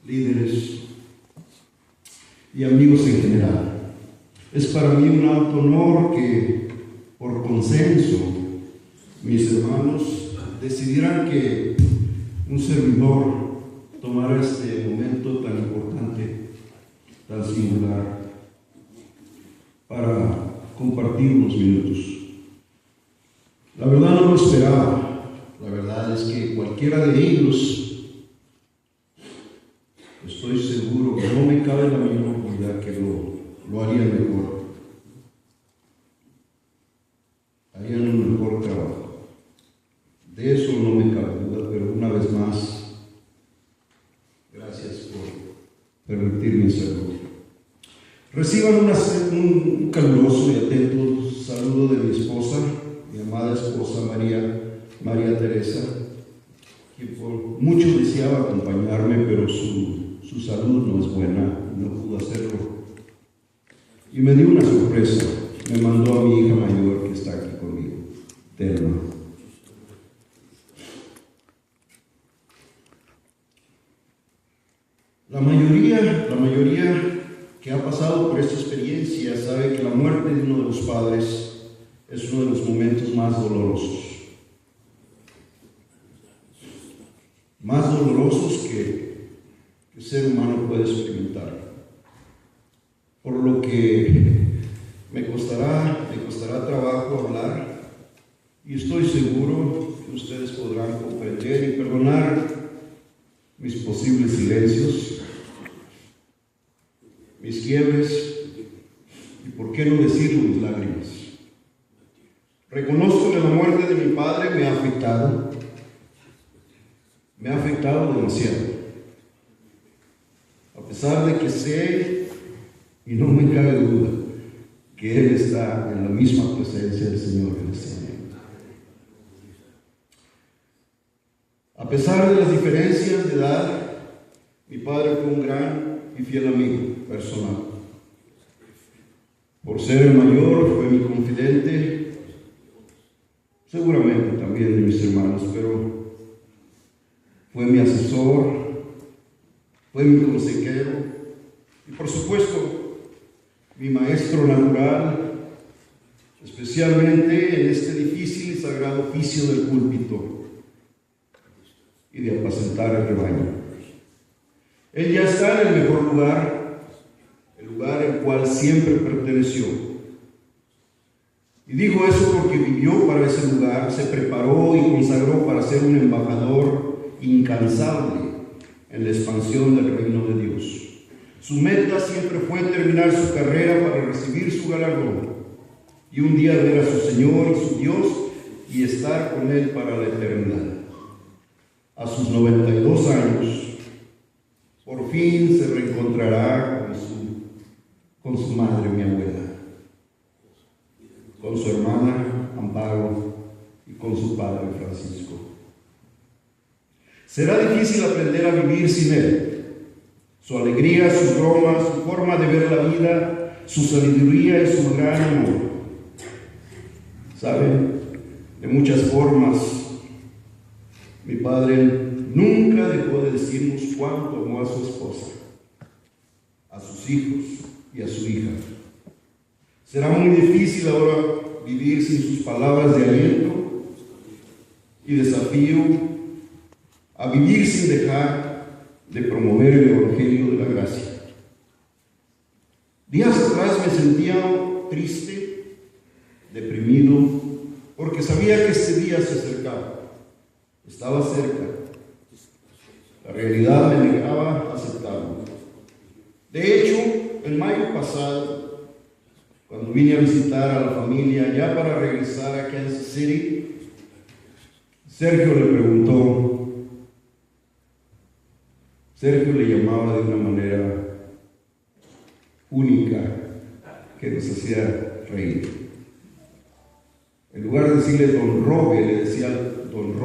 líderes y amigos en general. Es para mí un alto honor que, por consenso, mis hermanos decidieran que un servidor tomara este momento tan importante, tan singular, para compartir unos minutos. La verdad no lo esperaba. La verdad es que cualquiera de ellos, estoy seguro que no me cabe la mínima duda que lo harían mejor. Harían un mejor trabajo. De eso no me cabe duda, pero una vez más, gracias por permitirme saludo. Reciban un caluroso y atento saludo de mi esposa, mi amada esposa María Teresa, que por mucho deseaba acompañarme, pero su salud no es buena, no pudo hacerlo. Y me dio una sorpresa, me mandó a mi hija mayor que está aquí conmigo, Telma. La mayoría que ha pasado por esta experiencia sabe que la muerte de uno de los padres es uno de los momentos más dolorosos. Más dolorosos que el ser humano puede experimentar. Por lo que me costará trabajo hablar, y estoy seguro que ustedes podrán comprender y perdonar mis posibles silencios, mis quiebres y, por qué no decirlo, mis lágrimas. Reconozco que la muerte de mi padre me ha afectado demasiado. A pesar de que sé, y no me cabe duda, que Él está en la misma presencia del Señor en este momento. A pesar de las diferencias de edad, mi padre fue un gran y fiel amigo personal. Por ser el mayor, fue mi confidente, seguramente también de mis hermanos, pero fue mi asesor, fue mi consejero y, por supuesto, mi maestro natural, especialmente en este difícil y sagrado oficio del púlpito y de apacentar el rebaño. Él ya está en el mejor lugar, el lugar al cual siempre perteneció. Y dijo eso porque vivió para ese lugar, se preparó y consagró para ser un embajador incansable en la expansión del reino de Dios. Su meta siempre fue terminar su carrera para recibir su galardón y un día ver a su Señor y su Dios y estar con Él para la eternidad. A sus 92 años, por fin se reencontrará con su madre, mi abuela, con su hermana Amparo y con su padre Francisco. Será difícil aprender a vivir sin él. Su alegría, sus bromas, su forma de ver la vida, su sabiduría y su gran amor. ¿Saben? De muchas formas, mi padre nunca dejó de decirnos cuánto amó a su esposa, a sus hijos y a su hija. Será muy difícil ahora vivir sin sus palabras de aliento y desafío a vivir sin dejar de promover el Evangelio de la gracia. Días atrás me sentía triste, deprimido, porque sabía que este día se acercaba. Estaba cerca. La realidad me negaba a aceptarlo. De hecho, en mayo pasado, cuando vine a visitar a la familia ya para regresar a Kansas City, Sergio le preguntó. Sergio le llamaba de una manera única que nos hacía reír. En lugar de decirle don Robe, le decía don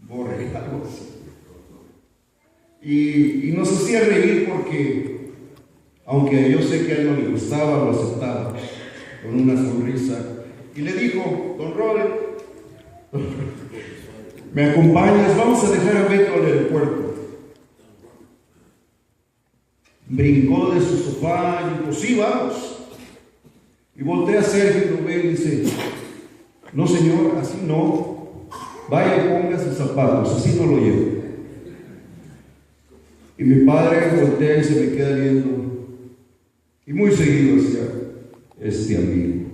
Borre, algo así. Y nos hacía reír porque, aunque yo sé que a él no le gustaba, lo aceptaba con una sonrisa. Y le dijo, don Robe, ¿Me acompañas? Vamos a dejar a Beto al aeropuerto. Brincó de su sofá y dijo, sí, vamos. Y voltea a Sergio y lo ve y dice, no señor, así no. Vaya, ponga sus zapatos, así no lo llevo. Y mi padre voltea y se me queda viendo. Y muy seguido decía, este amigo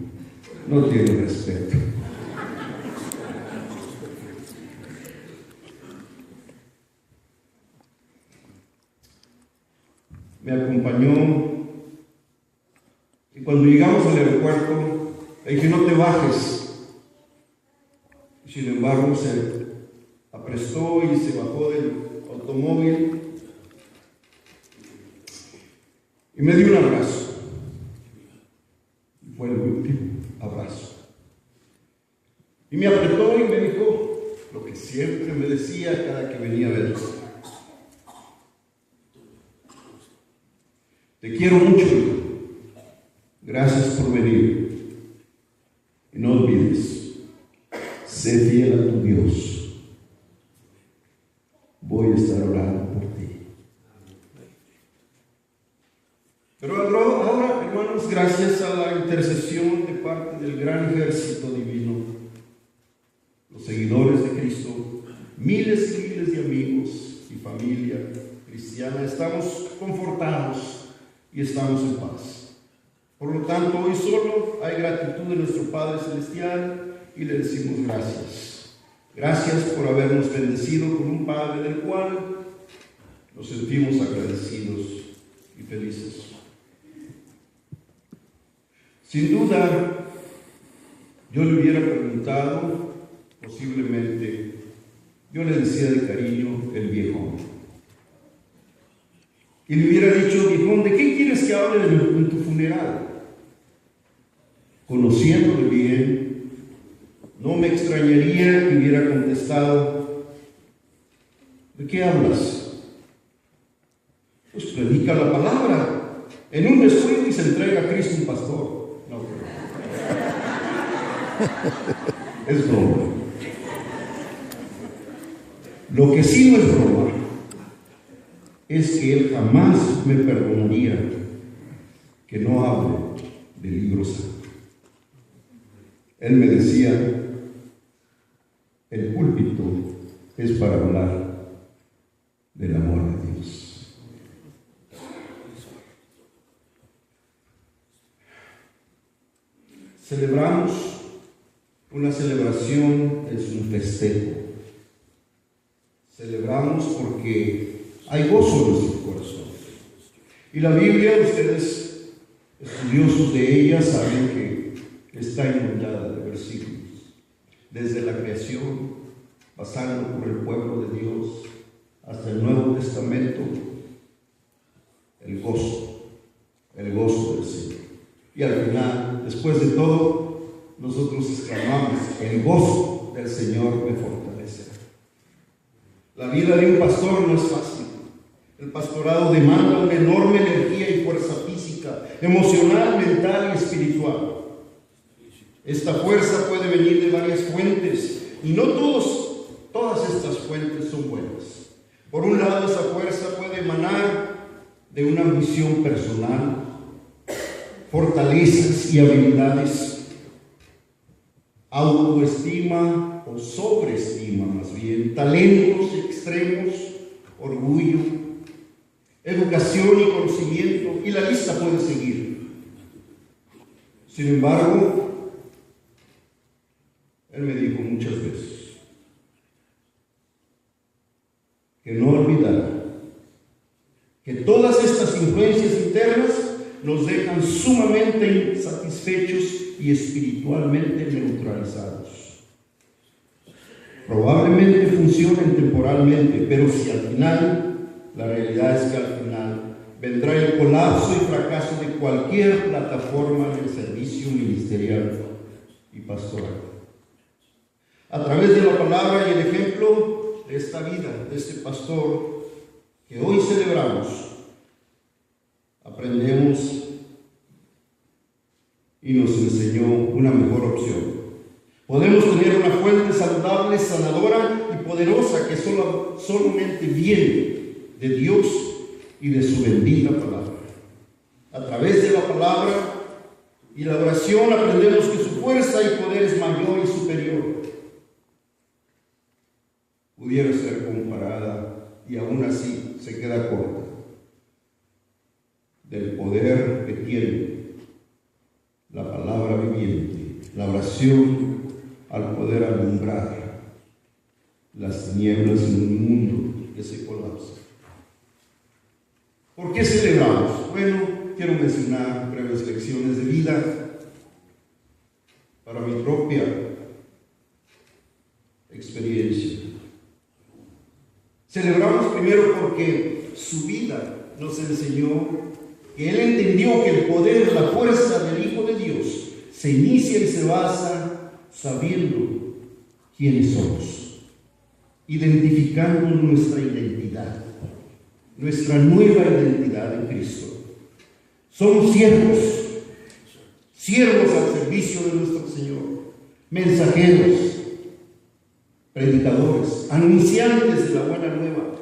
no tiene respeto. Me acompañó y cuando llegamos al aeropuerto le dije, no te bajes. Y sin embargo se aprestó y se bajó del automóvil y me dio un abrazo. Fue el último abrazo. Y me apretó y me dijo lo que siempre me decía cada que venía a verme. Te quiero mucho, hijo. Gracias por venir. Y no olvides, sé fiel a tu Dios. Voy a estar orando por ti. Pero ahora, hermanos, gracias a la intercesión de parte del gran ejército divino, los seguidores de Cristo, miles y miles de amigos y familia cristiana, estamos confortados y estamos en paz. Por lo tanto, hoy solo hay gratitud de nuestro Padre Celestial y le decimos gracias. Gracias por habernos bendecido con un Padre del cual nos sentimos agradecidos y felices. Sin duda, yo le hubiera preguntado, posiblemente, yo le decía de cariño el viejón. Y le hubiera dicho, viejón, ¿de qué quieres que hable en tu funeral? Conociéndole bien, no me extrañaría que hubiera contestado, ¿de qué hablas? Pues predica la palabra. En un descuido y se entrega a Cristo un pastor. No, es broma. Lo que sí no es broma es que Él jamás me perdonaría que no hable del libro santo. Él me decía, el púlpito es para hablar del amor de Dios. Celebramos una celebración, es un festejo. Celebramos porque hay gozo en nuestro corazón. Y la Biblia, ustedes estudiosos de ella saben que está inundada de versículos. Desde la creación, pasando por el pueblo de Dios, hasta el Nuevo Testamento, el gozo del Señor. Y al final, después de todo, nosotros exclamamos, el gozo del Señor me fortalecerá. La vida de un pastor no es fácil. El pastorado demanda una enorme energía y fuerza física, emocional, mental y espiritual. Esta fuerza puede venir de varias fuentes y no todas estas fuentes son buenas. Por un lado, esa fuerza puede emanar de una ambición personal, fortalezas y habilidades, autoestima o sobreestima más bien, talentos extremos, orgullo, educación y conocimiento, y la lista puede seguir. Sin embargo, Él me dijo muchas veces que no olvidara que todas estas influencias internas nos dejan sumamente insatisfechos y espiritualmente neutralizados. Probablemente funcionen temporalmente, pero si al final, la realidad es que al final vendrá el colapso y fracaso de cualquier plataforma del servicio ministerial y pastoral. A través de la palabra y el ejemplo de esta vida, de este pastor que hoy celebramos, aprendemos y nos enseñó una mejor opción. Podemos tener una fuente saludable, sanadora y poderosa que solamente viene de Dios y de su bendita palabra. A través de la palabra y la oración aprendemos que su fuerza y poder es mayor y superior. Pudiera ser comparada, y aún así se queda corta, del poder que tiene la palabra viviente, la oración, al poder alumbrar las tinieblas en un mundo que se colapsa. ¿Por qué celebramos? Bueno, quiero mencionar breves lecciones de vida para mi propia experiencia. Celebramos primero porque su vida nos enseñó que Él entendió que el poder, la fuerza del Hijo de Dios se inicia y se basa sabiendo quiénes somos, identificando nuestra identidad, nuestra nueva identidad en Cristo. Somos siervos al servicio de nuestro Señor, mensajeros, predicadores, anunciantes de la buena nueva,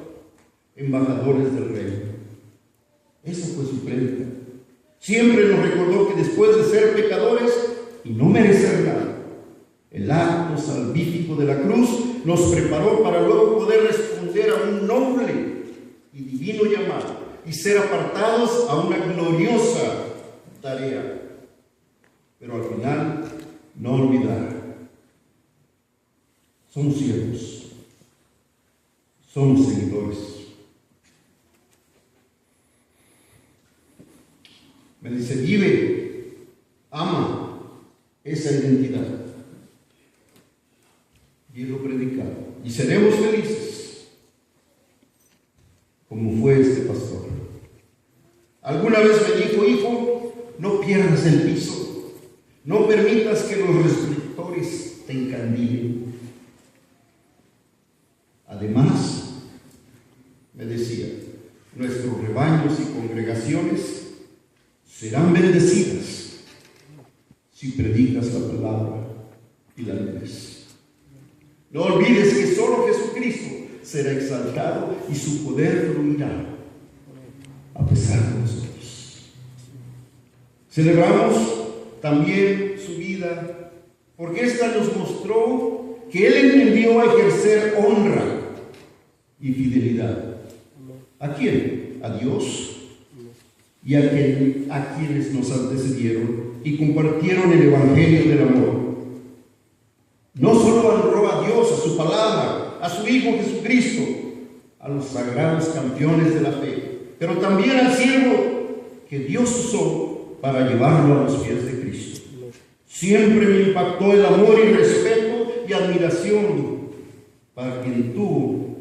embajadores del Reino. Esa fue su prédica. Siempre nos recordó que después de ser pecadores y no merecer nada, el acto salvífico de la cruz nos preparó para luego poder responder a un noble y divino llamado y ser apartados a una gloriosa tarea. Pero al final, no olvidar, somos siervos, somos seguidores. Me dice, vive, ama esa identidad. Y lo predicado. Y seremos felices, como fue este pastor. Alguna vez me dijo, hijo, no pierdas el piso, no permitas que los reflectores te encandilen. Además, me decía, nuestros rebaños y congregaciones serán bendecidas si predicas la palabra y la lees. No olvides que solo Jesucristo será exaltado y su poder fluirá a pesar de nosotros. Celebramos también su vida porque esta nos mostró que Él entendió a ejercer honra y fidelidad. ¿A quién? A Dios y a quienes nos antecedieron y compartieron el evangelio del amor. No solo honró a Dios, a su palabra, a su Hijo Jesucristo, a los sagrados campeones de la fe, pero también al siervo que Dios usó para llevarlo a los pies de Cristo. Siempre me impactó el amor y respeto y admiración para quien él tuvo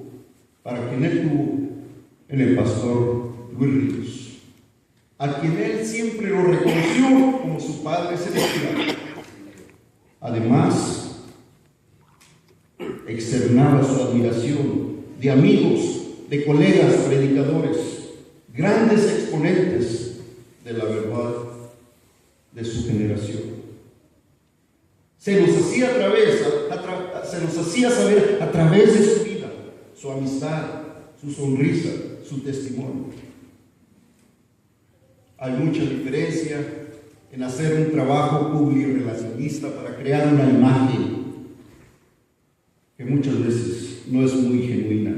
en el pastor Luis Ríos, a quien él siempre lo reconoció como su Padre Celestial. Además, externaba su admiración de amigos, de colegas predicadores, grandes exponentes de la verdad de su generación. Se nos hacía saber a través de su vida, su amistad, su sonrisa, su testimonio. Hay mucha diferencia en hacer un trabajo publirelacionista para crear una imagen que muchas veces no es muy genuina.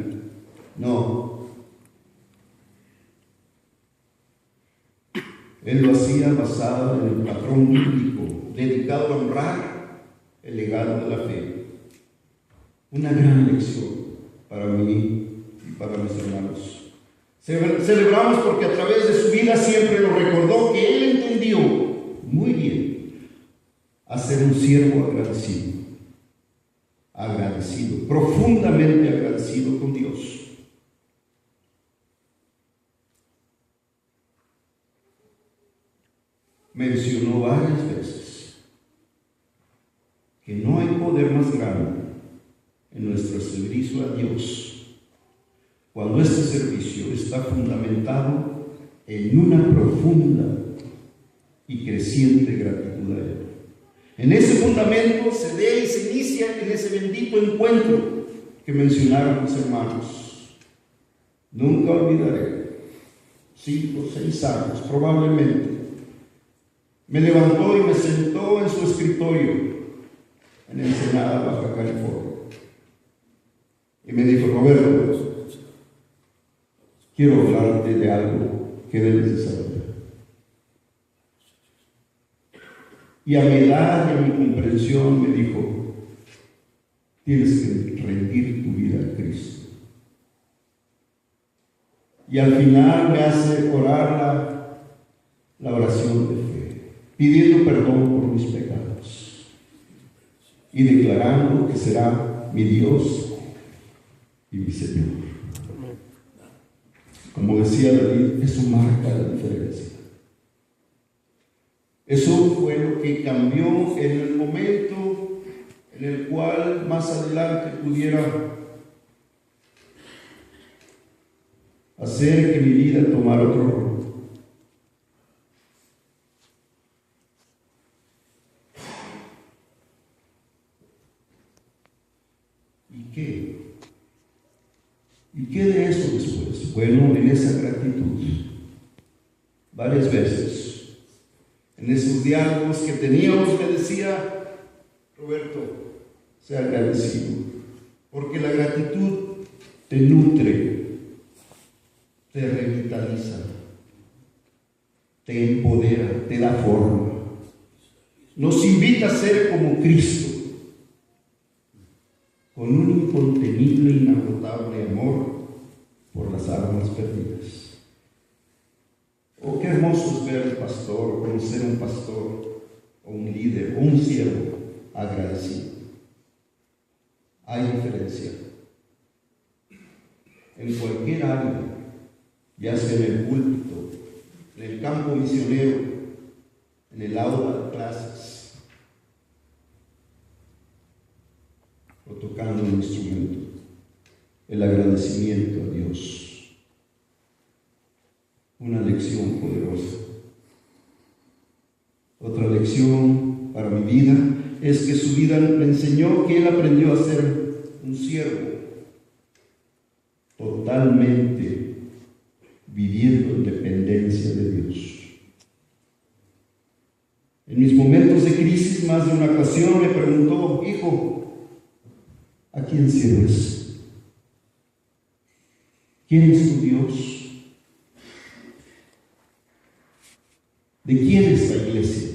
No. Él lo hacía basado en el patrón bíblico, dedicado a honrar el legado de la fe. Una gran lección para mí y para mis hermanos. Celebramos porque a través de su vida siempre nos recordó que Él entendió muy bien a ser un siervo agradecido, profundamente agradecido con Dios. Mencionó varias veces que no hay poder más grande en nuestro servicio a Dios cuando este servicio está fundamentado en una profunda y creciente gratitud a Él. En ese fundamento se dé y se inicia en ese bendito encuentro que mencionaron los hermanos. Nunca olvidaré, 5 o 6 años probablemente, me levantó y me sentó en su escritorio en Ensenada, Baja California, y me dijo: Roberto, quiero hablarte de algo que debes de saber. Y a mi edad y a mi comprensión me dijo: tienes que rendir tu vida a Cristo. Y al final me hace orar la oración de fe, pidiendo perdón por mis pecados y declarando que será mi Dios y mi Señor. Como decía David, eso marca la diferencia. Eso fue lo que cambió en el momento en el cual más adelante pudiera hacer que mi vida tomara otro rumbo. ¿Y qué? ¿Y qué de eso después? Bueno, en esa gratitud, varias veces, en esos diálogos que teníamos, me decía: Roberto, sea agradecido, porque la gratitud te nutre, te revitaliza, te empodera, te da forma, nos invita a ser como Cristo, con un incontenible e inagotable amor por las almas perdidas. Oh, qué hermoso es ver al pastor, o conocer a un pastor, o un líder, o un siervo agradecido. Hay diferencia. En cualquier área, ya sea en el púlpito, en el campo misionero, en el aula de clases, o tocando un instrumento, el agradecimiento a Dios. Una lección poderosa. Otra lección para mi vida es que su vida me enseñó que él aprendió a ser un siervo, totalmente viviendo en dependencia de Dios. En mis momentos de crisis, más de una ocasión me preguntó: hijo, ¿a quién sirves? ¿Quién es tu Dios? ¿De quién es la iglesia?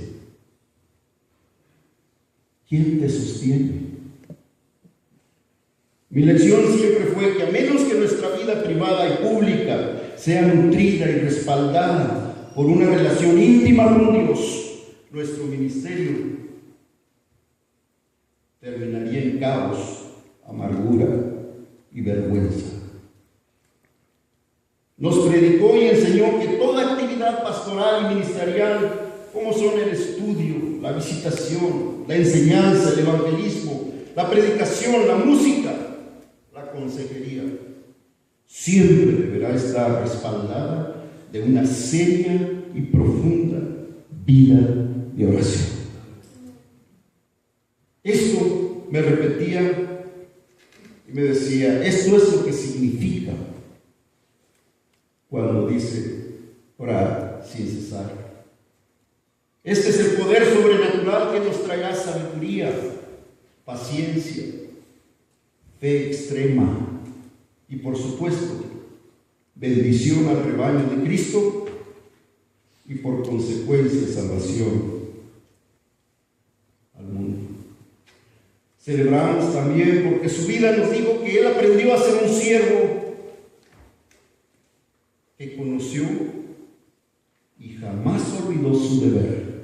¿Quién te sostiene? Mi lección siempre fue que a menos que nuestra vida privada y pública sea nutrida y respaldada por una relación íntima con Dios, nuestro ministerio terminaría en caos, amargura y vergüenza. Nos predicó y enseñó que toda actividad pastoral y ministerial, como son el estudio, la visitación, la enseñanza, el evangelismo, la predicación, la música, la consejería, siempre deberá estar respaldada de una seria y profunda vida de oración. Esto me repetía y me decía: esto es lo que significa cuando dice orar sin cesar. Este es el poder sobrenatural que nos traerá sabiduría, paciencia, fe extrema y, por supuesto, bendición al rebaño de Cristo y, por consecuencia, salvación al mundo. Celebramos también porque su vida nos dijo que él aprendió a ser un siervo que conoció y jamás olvidó su deber.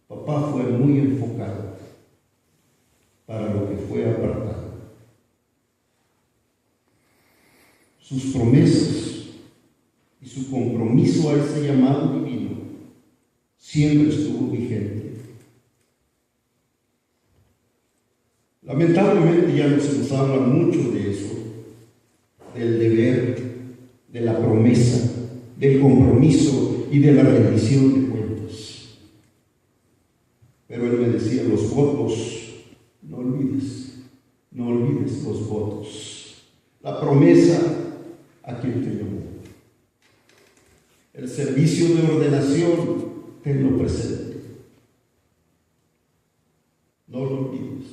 Papá fue muy enfocado para lo que fue apartado. Sus promesas y su compromiso a ese llamado divino siempre estuvo vigente. Lamentablemente ya no se nos habla mucho de eso, del deber, de la promesa, del compromiso y de la rendición de cuentas. promesa a quien te llamó. El servicio de ordenación, tenlo presente. No lo olvides.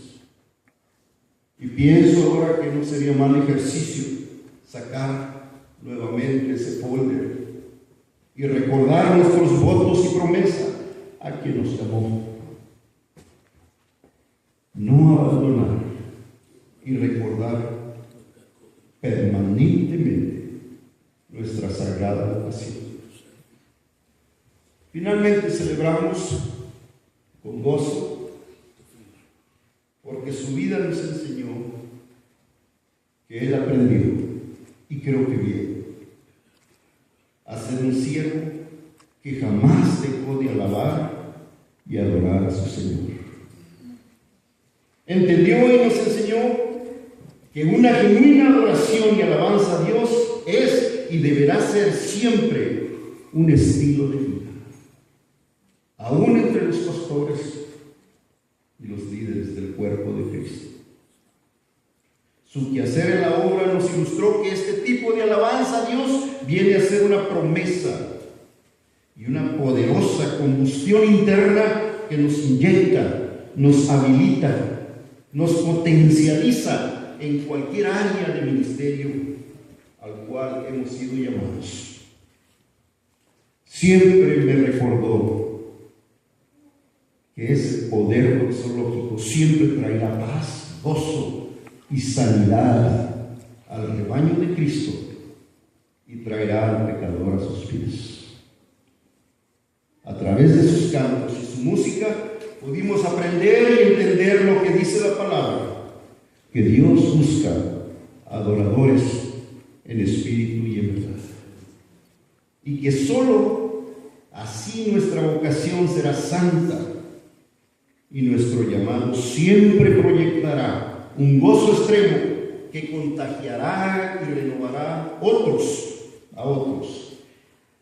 Y pienso ahora que no sería mal ejercicio sacar nuevamente ese folder y recordar nuestros votos y promesas a quien nos llamó. No abandonar y recordar permanentemente nuestra sagrada vocación. Finalmente celebramos con gozo porque su vida nos enseñó que él aprendió, y creo que bien, a ser un siervo que jamás dejó de alabar y adorar a su Señor. Entendió y nos enseñó que una genuina adoración y alabanza a Dios es y deberá ser siempre un estilo de vida, aún entre los pastores y los líderes del cuerpo de Cristo. Su quehacer en la obra nos ilustró que este tipo de alabanza a Dios viene a ser una promesa y una poderosa combustión interna que nos inyecta, nos habilita, nos potencializa en cualquier área de ministerio al cual hemos sido llamados. Siempre me recordó que ese poder doxológico siempre traerá paz, gozo y sanidad al rebaño de Cristo y traerá al pecador a sus pies. A través de sus cantos y su música pudimos aprender y entender lo que dice la palabra, que Dios busca adoradores en espíritu y en verdad, y que solo así nuestra vocación será santa y nuestro llamado siempre proyectará un gozo extremo que contagiará y renovará a otros,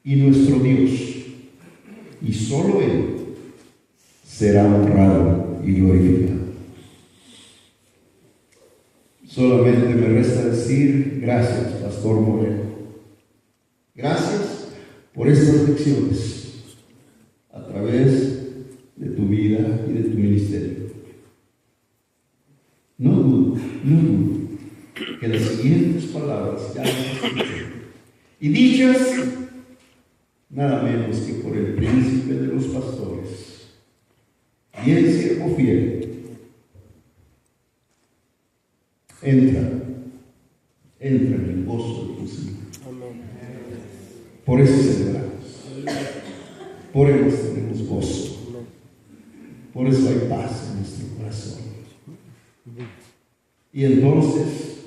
y nuestro Dios, y solo Él, será honrado y glorificado. Solamente me resta decir gracias, Pastor Moreno. Gracias por estas lecciones a través de tu vida y de tu ministerio. No dudo que las siguientes palabras ya las escuché, y dichas nada menos que por el príncipe de los pastores y el siervo fiel. Entra en el gozo de tu Señor. Por eso celebramos, por eso tenemos gozo, por eso hay paz en nuestro corazón. Y entonces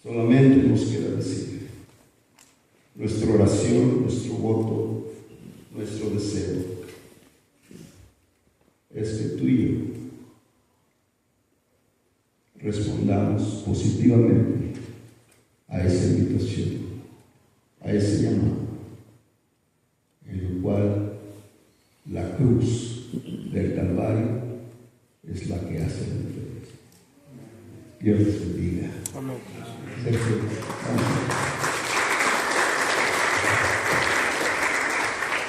solamente nos queda decir nuestra oración, nuestro voto, nuestro deseo es que tú y yo respondamos positivamente a esa invitación, a ese llamado, en el cual la cruz del Calvario es la que hace la diferencia. Dios les bendiga. Amén.